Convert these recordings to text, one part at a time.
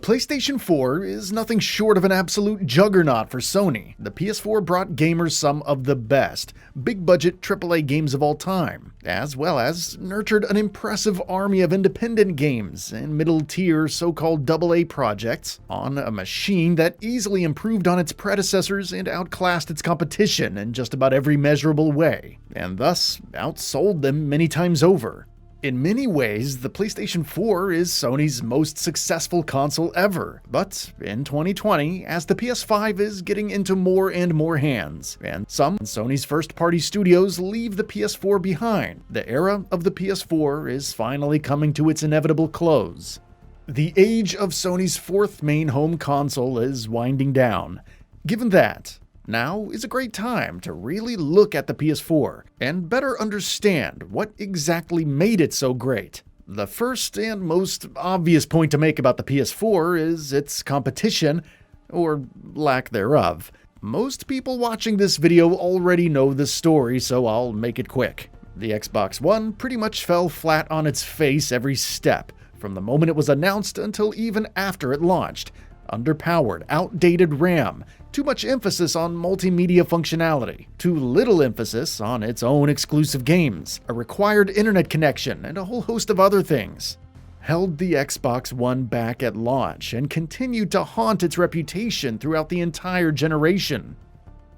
PlayStation 4 is nothing short of an absolute juggernaut for Sony. The PS4 brought gamers some of the best, big-budget AAA games of all time, as well as nurtured an impressive army of independent games and middle-tier so-called AA projects on a machine that easily improved on its predecessors and outclassed its competition in just about every measurable way, and thus outsold them many times over. In many ways, the PlayStation 4 is Sony's most successful console ever, but in 2020, as the PS5 is getting into more and more hands, and some Sony's first-party studios leave the PS4 behind, the era of the PS4 is finally coming to its inevitable close. The age of Sony's fourth main home console is winding down. Given that, now is a great time to really look at the PS4 and better understand what exactly made it so great. The first and most obvious point to make about the PS4 is its competition, or lack thereof. Most people watching this video already know the story, so I'll make it quick. The Xbox One pretty much fell flat on its face every step, from the moment it was announced until even after it launched. Underpowered, outdated RAM, too much emphasis on multimedia functionality, too little emphasis on its own exclusive games, a required internet connection, and a whole host of other things held the Xbox One back at launch and continued to haunt its reputation throughout the entire generation.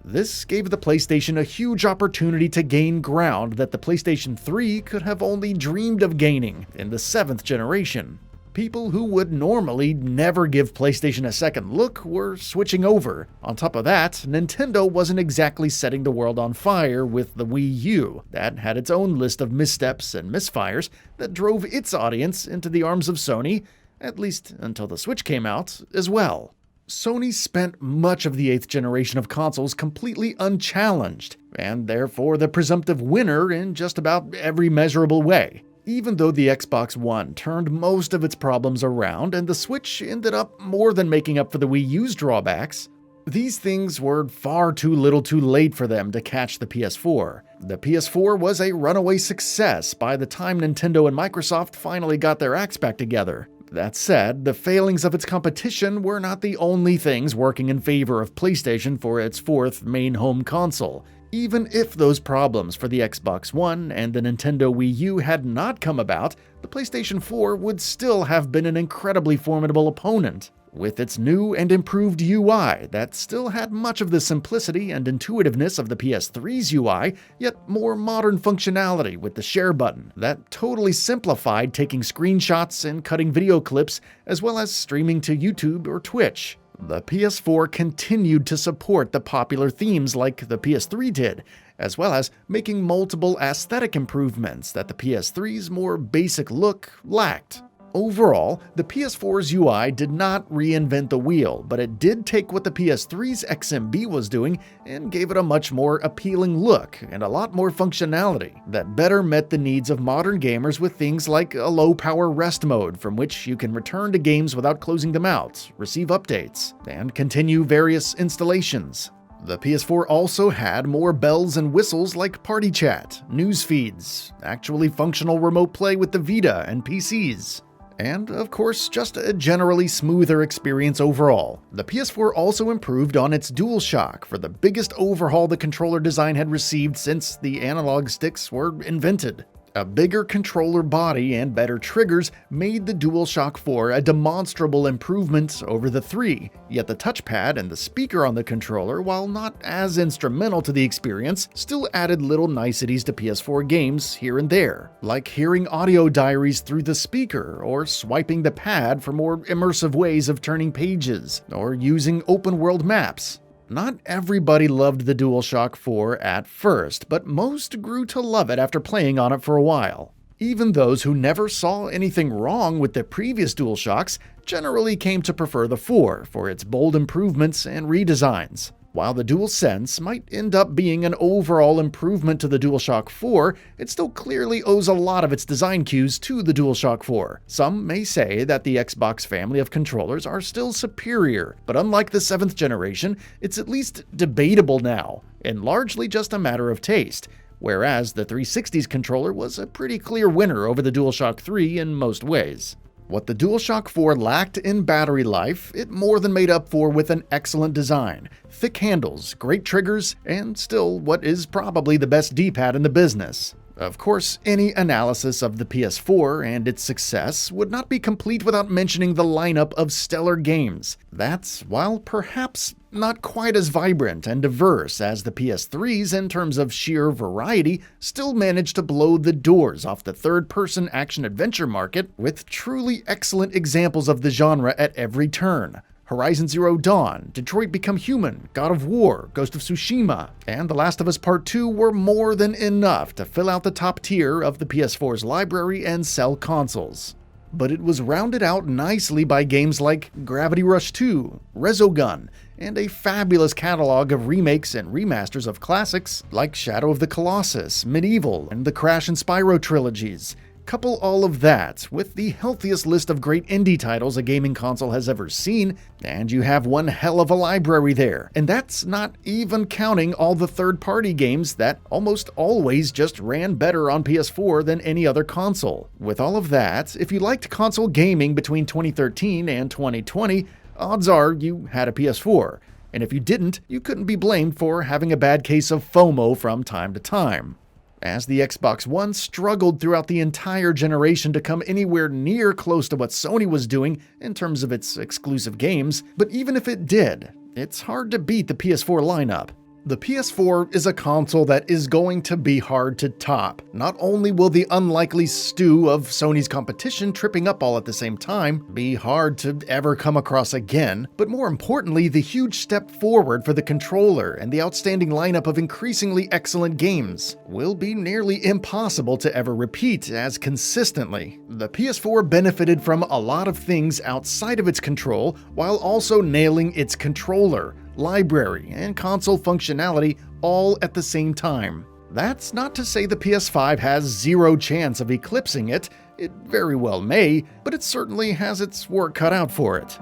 This gave the PlayStation a huge opportunity to gain ground that the PlayStation 3 could have only dreamed of gaining in the 7th generation. People who would normally never give PlayStation a second look were switching over. On top of that, Nintendo wasn't exactly setting the world on fire with the Wii U. That had its own list of missteps and misfires that drove its audience into the arms of Sony, at least until the Switch came out, as well. Sony spent much of the 8th generation of consoles completely unchallenged, and therefore the presumptive winner in just about every measurable way. Even though the Xbox One turned most of its problems around and the Switch ended up more than making up for the Wii U's drawbacks, these things were far too little too late for them to catch the PS4. The PS4 was a runaway success by the time Nintendo and Microsoft finally got their acts back together. That said, the failings of its competition were not the only things working in favor of PlayStation for its fourth main home console. Even if those problems for the Xbox One and the Nintendo Wii U had not come about, the PlayStation 4 would still have been an incredibly formidable opponent. With its new and improved UI that still had much of the simplicity and intuitiveness of the PS3's UI, yet more modern functionality with the share button that totally simplified taking screenshots and cutting video clips, as well as streaming to YouTube or Twitch. The PS4 continued to support the popular themes like the PS3 did, as well as making multiple aesthetic improvements that the PS3's more basic look lacked. Overall, the PS4's UI did not reinvent the wheel, but it did take what the PS3's XMB was doing and gave it a much more appealing look and a lot more functionality that better met the needs of modern gamers with things like a low-power rest mode from which you can return to games without closing them out, receive updates, and continue various installations. The PS4 also had more bells and whistles like party chat, news feeds, actually functional remote play with the Vita and PCs, and, of course, just a generally smoother experience overall. The PS4 also improved on its DualShock for the biggest overhaul the controller design had received since the analog sticks were invented. A bigger controller body and better triggers made the DualShock 4 a demonstrable improvement over the 3, yet the touchpad and the speaker on the controller, while not as instrumental to the experience, still added little niceties to PS4 games here and there, like hearing audio diaries through the speaker, or swiping the pad for more immersive ways of turning pages, or using open-world maps. Not everybody loved the DualShock 4 at first, but most grew to love it after playing on it for a while. Even those who never saw anything wrong with the previous DualShocks generally came to prefer the 4 for its bold improvements and redesigns. While the DualSense might end up being an overall improvement to the DualShock 4, it still clearly owes a lot of its design cues to the DualShock 4. Some may say that the Xbox family of controllers are still superior, but unlike the 7th generation, it's at least debatable now, and largely just a matter of taste, whereas the 360's controller was a pretty clear winner over the DualShock 3 in most ways. What the DualShock 4 lacked in battery life, it more than made up for with an excellent design, thick handles, great triggers, and still what is probably the best D-pad in the business. Of course, any analysis of the PS4 and its success would not be complete without mentioning the lineup of stellar games. That's, while perhaps not quite as vibrant and diverse as the PS3's in terms of sheer variety, still managed to blow the doors off the third-person action-adventure market with truly excellent examples of the genre at every turn. Horizon Zero Dawn, Detroit Become Human, God of War, Ghost of Tsushima, and The Last of Us Part 2 were more than enough to fill out the top tier of the PS4's library and sell consoles. But it was rounded out nicely by games like Gravity Rush 2, Resogun, and a fabulous catalog of remakes and remasters of classics like Shadow of the Colossus, Medieval, and the Crash and Spyro trilogies. Couple all of that with the healthiest list of great indie titles a gaming console has ever seen, and you have one hell of a library there. And that's not even counting all the third-party games that almost always just ran better on PS4 than any other console. With all of that, if you liked console gaming between 2013 and 2020, odds are you had a PS4. And if you didn't, you couldn't be blamed for having a bad case of FOMO from time to time. As the Xbox One struggled throughout the entire generation to come anywhere near close to what Sony was doing in terms of its exclusive games, but even if it did, it's hard to beat the PS4 lineup. The PS4 is a console that is going to be hard to top. Not only will the unlikely stew of Sony's competition tripping up all at the same time be hard to ever come across again, but more importantly, the huge step forward for the controller and the outstanding lineup of increasingly excellent games will be nearly impossible to ever repeat as consistently. The PS4 benefited from a lot of things outside of its control while also nailing its controller, library, and console functionality all at the same time. That's not to say the PS5 has zero chance of eclipsing it. It very well may, but it certainly has its work cut out for it.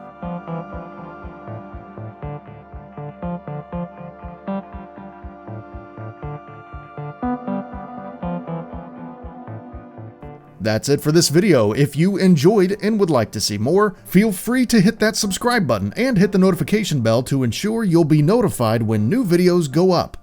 That's it for this video. If you enjoyed and would like to see more, feel free to hit that subscribe button and hit the notification bell to ensure you'll be notified when new videos go up.